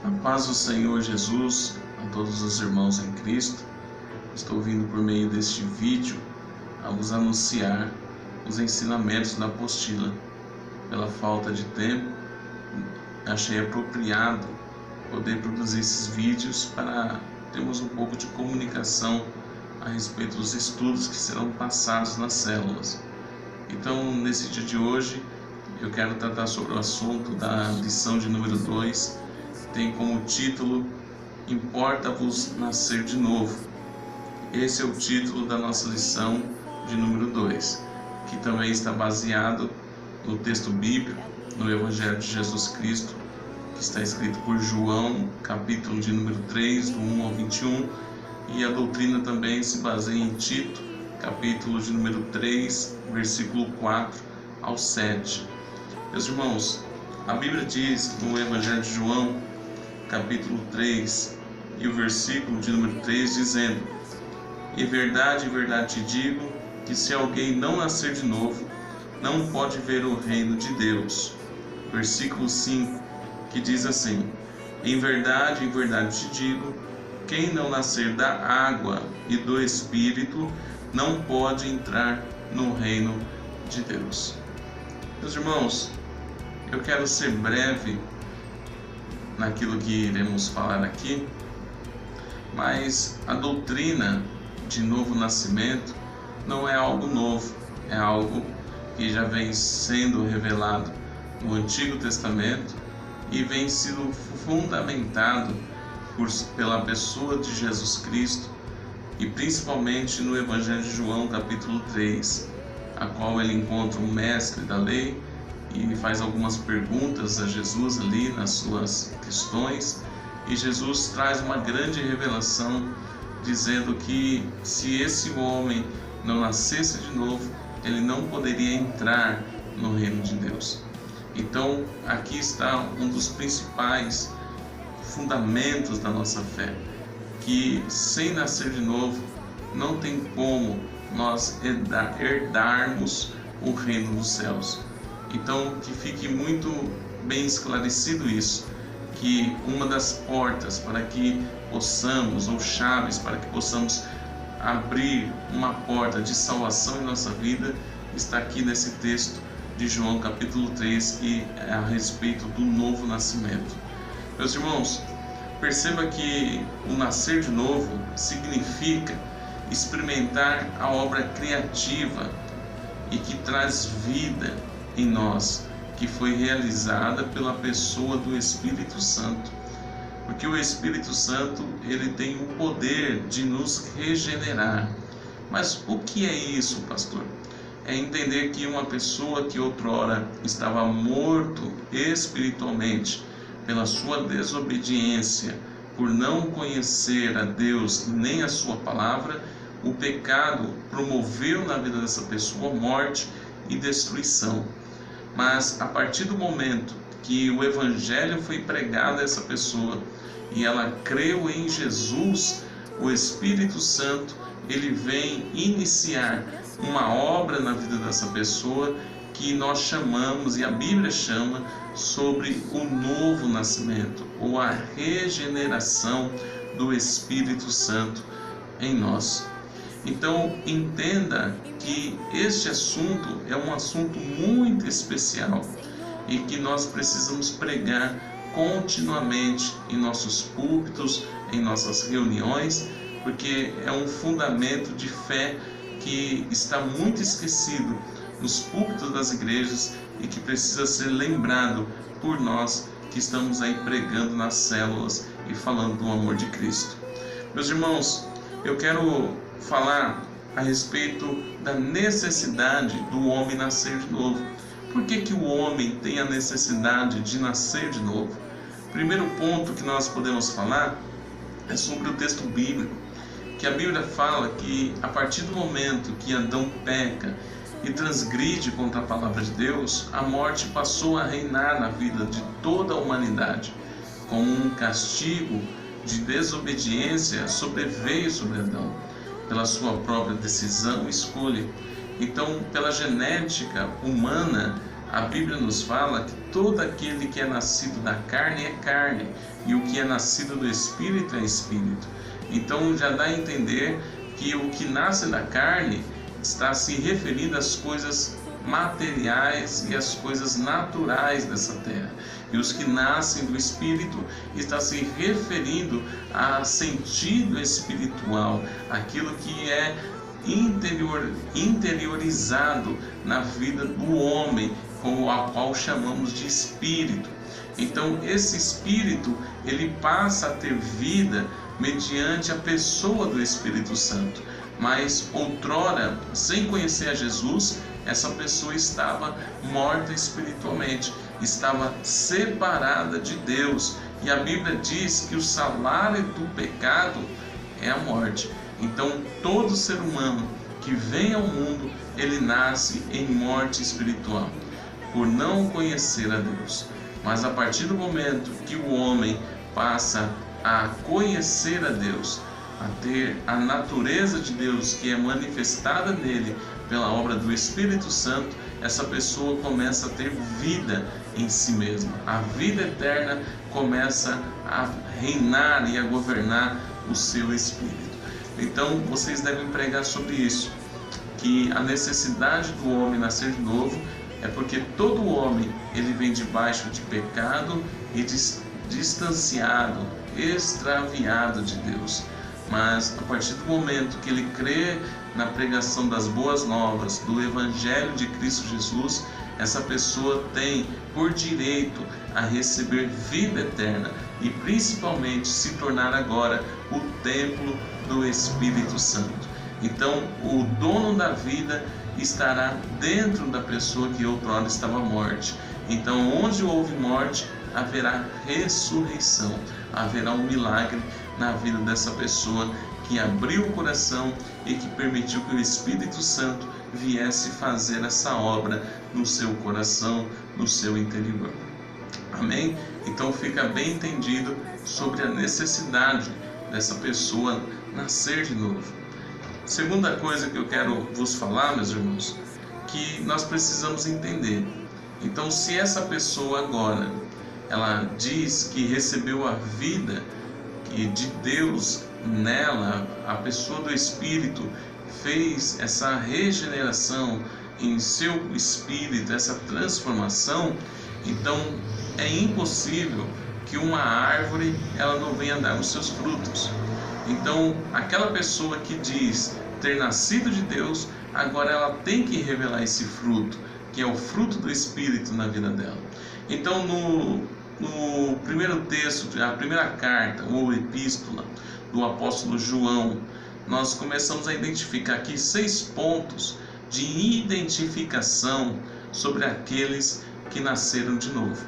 A paz do Senhor Jesus a todos os irmãos em Cristo. Estou vindo por meio deste vídeo a vos anunciar os ensinamentos da apostila. Pela falta de tempo, achei apropriado poder produzir esses vídeos para termos um pouco de comunicação a respeito dos estudos que serão passados nas células. Então, nesse dia de hoje, eu quero tratar sobre o assunto da lição de número 2, tem como título Importa-vos nascer de novo. Esse é o título da nossa lição de número 2, que também está baseado no texto bíblico, no Evangelho de Jesus Cristo, que está escrito por João, capítulo de número 3, do 1 ao 21, e a doutrina também se baseia em Tito, capítulo de número 3, versículo 4 ao 7. Meus irmãos, a Bíblia diz no Evangelho de João, capítulo 3, e o versículo de número 3, dizendo: em verdade te digo, que se alguém não nascer de novo, não pode ver o reino de Deus. Versículo 5, que diz assim: em verdade te digo, quem não nascer da água e do Espírito, não pode entrar no reino de Deus. Meus irmãos, eu quero ser breve naquilo que iremos falar aqui, mas a doutrina de novo nascimento não é algo novo, é algo que já vem sendo revelado no Antigo Testamento e vem sendo fundamentado pela pessoa de Jesus Cristo, e principalmente no Evangelho de João, capítulo 3, a qual ele encontra um mestre da lei e faz algumas perguntas a Jesus ali nas suas questões, e Jesus traz uma grande revelação, dizendo que se esse homem não nascesse de novo, ele não poderia entrar no reino de Deus. Então, aqui está um dos principais fundamentos da nossa fé, que sem nascer de novo, não tem como nós herdarmos o reino dos céus. Então, que fique muito bem esclarecido isso, que uma das portas para que possamos, ou chaves para que possamos abrir uma porta de salvação em nossa vida, está aqui nesse texto de João capítulo 3, que é a respeito do novo nascimento. Meus irmãos, perceba que o nascer de novo significa experimentar a obra criativa e que traz vida em nós, que foi realizada pela pessoa do Espírito Santo. Porque o Espírito Santo, ele tem o poder de nos regenerar. Mas o que é isso, pastor? É entender que uma pessoa que outrora estava morto espiritualmente pela sua desobediência, por não conhecer a Deus nem a sua palavra, o pecado promoveu na vida dessa pessoa morte e destruição. Mas a partir do momento que o Evangelho foi pregado a essa pessoa e ela creu em Jesus, o Espírito Santo, ele vem iniciar uma obra na vida dessa pessoa que nós chamamos, e a Bíblia chama, sobre o novo nascimento, ou a regeneração do Espírito Santo em nós. Então, entenda que este assunto é um assunto muito especial e que nós precisamos pregar continuamente em nossos púlpitos, em nossas reuniões, porque é um fundamento de fé que está muito esquecido nos púlpitos das igrejas e que precisa ser lembrado por nós que estamos aí pregando nas células e falando do amor de Cristo. Meus irmãos, eu quero falar a respeito da necessidade do homem nascer de novo. Por que o homem tem a necessidade de nascer de novo? Primeiro ponto que nós podemos falar é sobre o texto bíblico, que a Bíblia fala que a partir do momento que Adão peca e transgride contra a palavra de Deus, a morte passou a reinar na vida de toda a humanidade. Com um castigo de desobediência sobreveio sobre Adão, pela sua própria decisão e escolha. Então, pela genética humana, A Bíblia nos fala que todo aquele que é nascido da carne é carne, e o que é nascido do Espírito é Espírito. Então já dá a entender que o que nasce da carne está se referindo às coisas materiais e às coisas naturais dessa terra. E os que nascem do Espírito está se referindo a sentido espiritual, aquilo que é interiorizado na vida do homem, como a qual chamamos de espírito. Então esse espírito, ele passa a ter vida mediante a pessoa do Espírito Santo. Mas outrora, sem conhecer a Jesus, essa pessoa estava morta espiritualmente, estava separada de Deus. E a Bíblia diz que o salário do pecado é a morte. Então todo ser humano que vem ao mundo, ele nasce em morte espiritual, por não conhecer a Deus. Mas a partir do momento que o homem passa a conhecer a Deus, a ter a natureza de Deus que é manifestada nele pela obra do Espírito Santo, essa pessoa começa a ter vida em si mesma. A vida eterna começa a reinar e a governar o seu espírito. Então vocês devem pregar sobre isso, que a necessidade do homem nascer de novo é porque todo homem ele vem debaixo de pecado e distanciado, extraviado de Deus. Mas a partir do momento que ele crê na pregação das boas novas, do Evangelho de Cristo Jesus, essa pessoa tem por direito a receber vida eterna e principalmente se tornar agora o templo do Espírito Santo. Então o dono da vida estará dentro da pessoa que outrora estava morte. Então onde houve morte, haverá ressurreição, haverá um milagre na vida dessa pessoa que abriu o coração e que permitiu que o Espírito Santo viesse fazer essa obra no seu coração, no seu interior. Amém? Então fica bem entendido sobre a necessidade dessa pessoa nascer de novo. Segunda coisa que eu quero vos falar, meus irmãos, que nós precisamos entender. Então, se essa pessoa agora, ela diz que recebeu a vida de Deus nela, a pessoa do Espírito fez essa regeneração em seu espírito, essa transformação, então é impossível que uma árvore ela não venha dar os seus frutos. Então aquela pessoa que diz ter nascido de Deus, agora ela tem que revelar esse fruto, que é o fruto do Espírito na vida dela. Então no primeiro texto, a primeira carta ou epístola do apóstolo João, nós começamos a identificar aqui 6 pontos de identificação sobre aqueles que nasceram de novo.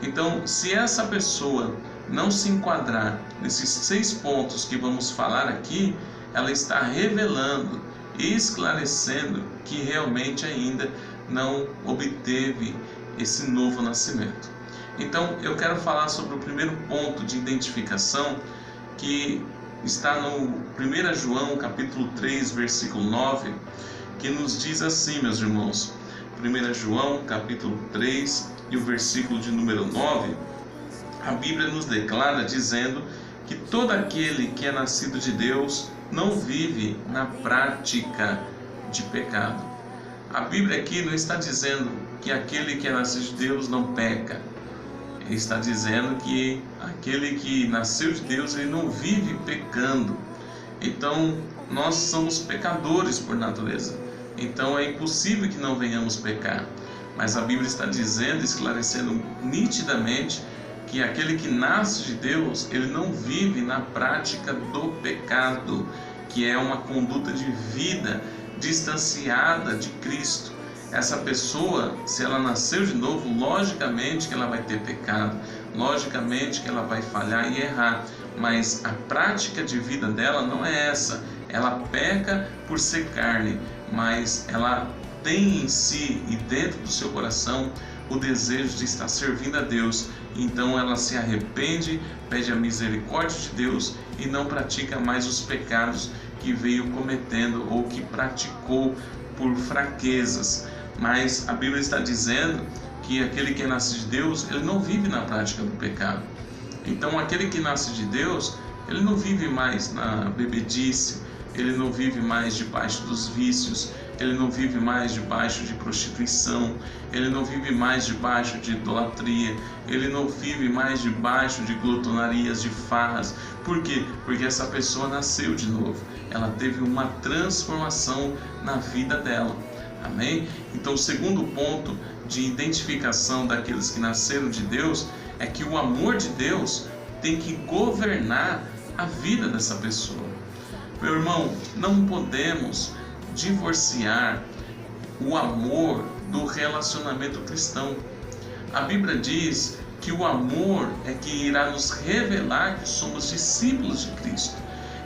Então, se essa pessoa não se enquadrar nesses 6 pontos que vamos falar aqui, ela está revelando e esclarecendo que realmente ainda não obteve esse novo nascimento. Então, eu quero falar sobre o primeiro ponto de identificação, que está no 1 João capítulo 3, versículo 9, que nos diz assim, meus irmãos. 1 João capítulo 3 e o versículo de número 9, a Bíblia nos declara dizendo que todo aquele que é nascido de Deus não vive na prática de pecado. A Bíblia aqui não está dizendo que aquele que é nascido de Deus não peca. Ele está dizendo que aquele que nasceu de Deus, ele não vive pecando. Então, nós somos pecadores por natureza. Então, é impossível que não venhamos pecar. Mas a Bíblia está dizendo, esclarecendo nitidamente, que aquele que nasce de Deus, ele não vive na prática do pecado, que é uma conduta de vida distanciada de Cristo. Essa pessoa, se ela nasceu de novo, logicamente que ela vai ter pecado, logicamente que ela vai falhar e errar, mas a prática de vida dela não é essa. Ela peca por ser carne, mas ela tem em si e dentro do seu coração o desejo de estar servindo a Deus. Então ela se arrepende, pede a misericórdia de Deus e não pratica mais os pecados que veio cometendo ou que praticou por fraquezas. Mas a Bíblia está dizendo que aquele que nasce de Deus, ele não vive na prática do pecado. Então aquele que nasce de Deus, ele não vive mais na bebedice, ele não vive mais debaixo dos vícios, ele não vive mais debaixo de prostituição, ele não vive mais debaixo de idolatria, ele não vive mais debaixo de glutonarias, de farras. Por quê? Porque essa pessoa nasceu de novo, ela teve uma transformação na vida dela. Amém? Então o segundo ponto de identificação daqueles que nasceram de Deus é que o amor de Deus tem que governar a vida dessa pessoa. Meu irmão, não podemos divorciar o amor do relacionamento cristão. A Bíblia diz que o amor é que irá nos revelar que somos discípulos de Cristo.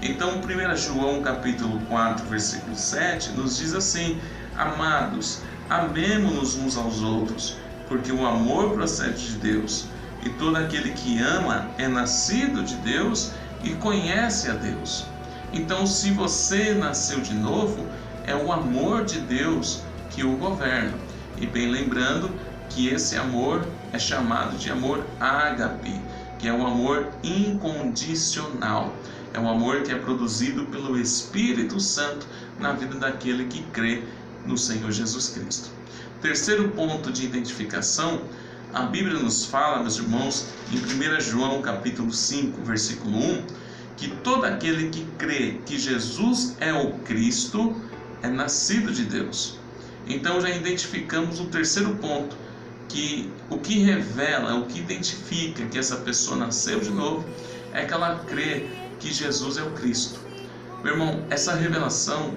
Então, 1 João capítulo 4, versículo 7, nos diz assim: amados, amemo-nos uns aos outros, porque o amor procede de Deus, e todo aquele que ama é nascido de Deus e conhece a Deus. Então, se você nasceu de novo, é o amor de Deus que o governa. E bem lembrando que esse amor é chamado de amor ágape, que é um amor incondicional. É um amor que é produzido pelo Espírito Santo na vida daquele que crê no Senhor Jesus Cristo. Terceiro ponto de identificação, a Bíblia nos fala, meus irmãos, em 1 João capítulo 5, versículo 1, que todo aquele que crê que Jesus é o Cristo é nascido de Deus. Então já identificamos o terceiro ponto, que o que revela, o que identifica que essa pessoa nasceu de novo, é que ela crê que Jesus é o Cristo. Meu irmão, essa revelação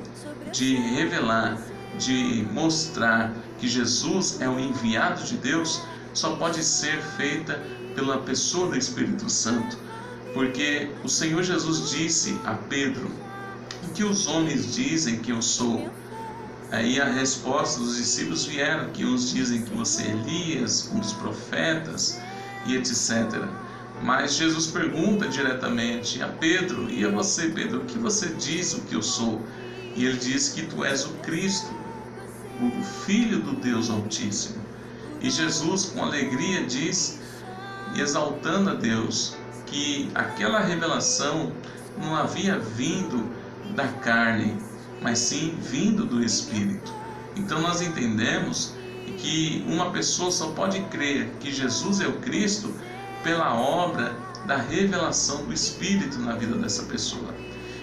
de revelar, de mostrar que Jesus é o enviado de Deus, só pode ser feita pela pessoa do Espírito Santo. Porque o Senhor Jesus disse a Pedro: o que os homens dizem que eu sou? Aí a resposta dos discípulos vieram, que uns dizem que você é Elias, um dos profetas, e etc. Mas Jesus pergunta diretamente a Pedro: e a você, Pedro, o que você diz o que eu sou? E ele diz que tu és o Cristo, o Filho do Deus Altíssimo. E Jesus, com alegria, diz, exaltando a Deus, que aquela revelação não havia vindo da carne, mas sim vindo do Espírito. Então nós entendemos que uma pessoa só pode crer que Jesus é o Cristo pela obra da revelação do Espírito na vida dessa pessoa.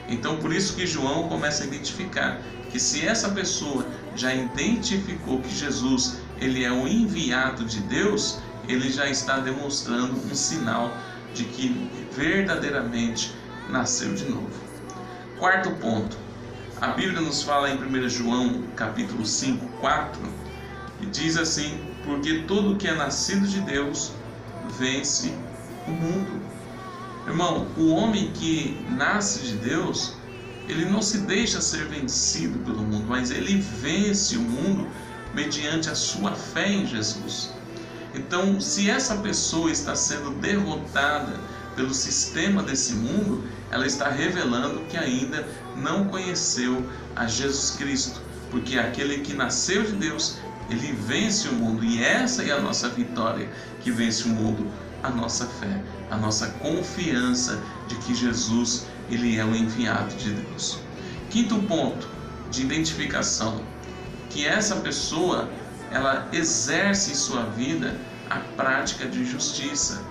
Então por isso que João começa a identificar que se essa pessoa já identificou que Jesus ele é o enviado de Deus, ele já está demonstrando um sinal de que verdadeiramente nasceu de novo. Quarto ponto, a Bíblia nos fala em 1 João capítulo 5, 4, e diz assim: porque todo que é nascido de Deus vence o mundo. Irmão, o homem que nasce de Deus, ele não se deixa ser vencido pelo mundo, mas ele vence o mundo mediante a sua fé em Jesus. Então, se essa pessoa está sendo derrotada pelo sistema desse mundo, ela está revelando que ainda não conheceu a Jesus Cristo, porque aquele que nasceu de Deus, ele vence o mundo, e essa é a nossa vitória que vence o mundo, a nossa fé, a nossa confiança de que Jesus, ele é o enviado de Deus. Quinto ponto de identificação, que essa pessoa, ela exerce em sua vida a prática de justiça.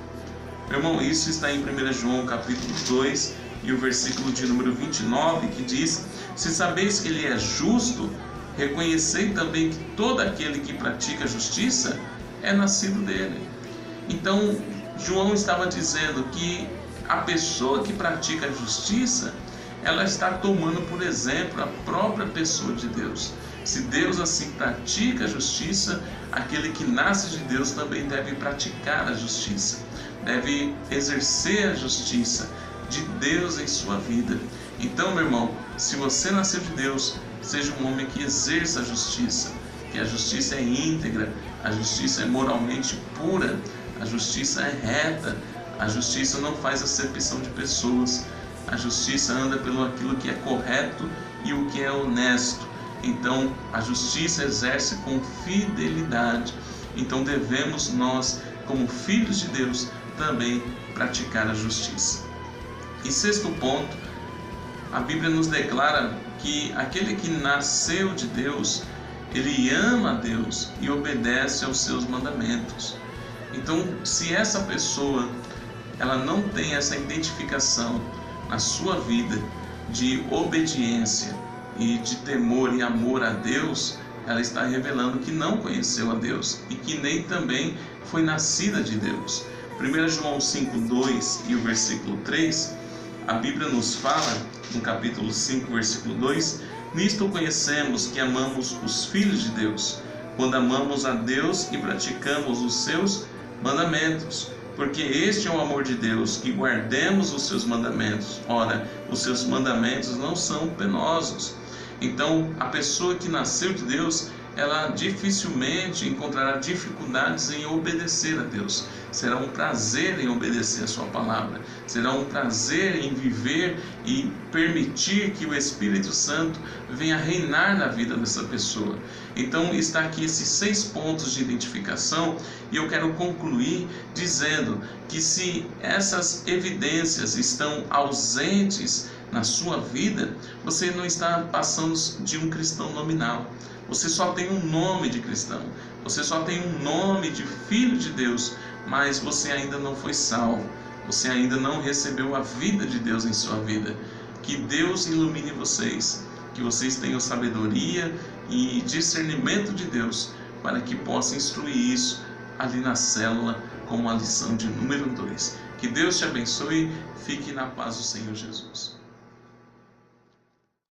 Meu irmão, isso está em 1 João capítulo 2 e o versículo de número 29, que diz: se sabeis que ele é justo, reconhecei também que todo aquele que pratica justiça é nascido dele. Então João estava dizendo que a pessoa que pratica a justiça, ela está tomando por exemplo a própria pessoa de Deus. Se Deus assim pratica a justiça, aquele que nasce de Deus também deve praticar a justiça, deve exercer a justiça de Deus em sua vida. Então, meu irmão, se você nasceu de Deus, seja um homem que exerça a justiça, que a justiça é íntegra, a justiça é moralmente pura, a justiça é reta, a justiça não faz acepção de pessoas, a justiça anda pelo aquilo que é correto e o que é honesto. então a justiça exerce com fidelidade. Então devemos nós, como filhos de Deus, também praticar a justiça. E sexto ponto, a Bíblia nos declara que aquele que nasceu de Deus, ele ama a Deus e obedece aos seus mandamentos. Então, se essa pessoa ela não tem essa identificação na sua vida de obediência e de temor e amor a Deus, ela está revelando que não conheceu a Deus e que nem também foi nascida de Deus. 1 João 5,2 e o versículo 3, a Bíblia nos fala, no capítulo 5, versículo 2, nisto conhecemos que amamos os filhos de Deus, quando amamos a Deus e praticamos os seus mandamentos. Porque este é o amor de Deus, que guardemos os seus mandamentos. Ora, os seus mandamentos não são penosos. Então, a pessoa que nasceu de Deus, ela dificilmente encontrará dificuldades em obedecer a Deus. Será um prazer em obedecer a sua palavra. Será um prazer em viver e permitir que o Espírito Santo venha reinar na vida dessa pessoa. Então está aqui esses 6 pontos de identificação, e eu quero concluir dizendo que se essas evidências estão ausentes na sua vida, você não está passando de um cristão nominal. Você só tem um nome de cristão, você só tem um nome de filho de Deus, mas você ainda não foi salvo, você ainda não recebeu a vida de Deus em sua vida. Que Deus ilumine vocês, que vocês tenham sabedoria e discernimento de Deus, para que possam instruir isso ali na célula como a lição de número 2. Que Deus te abençoe, fique na paz do Senhor Jesus.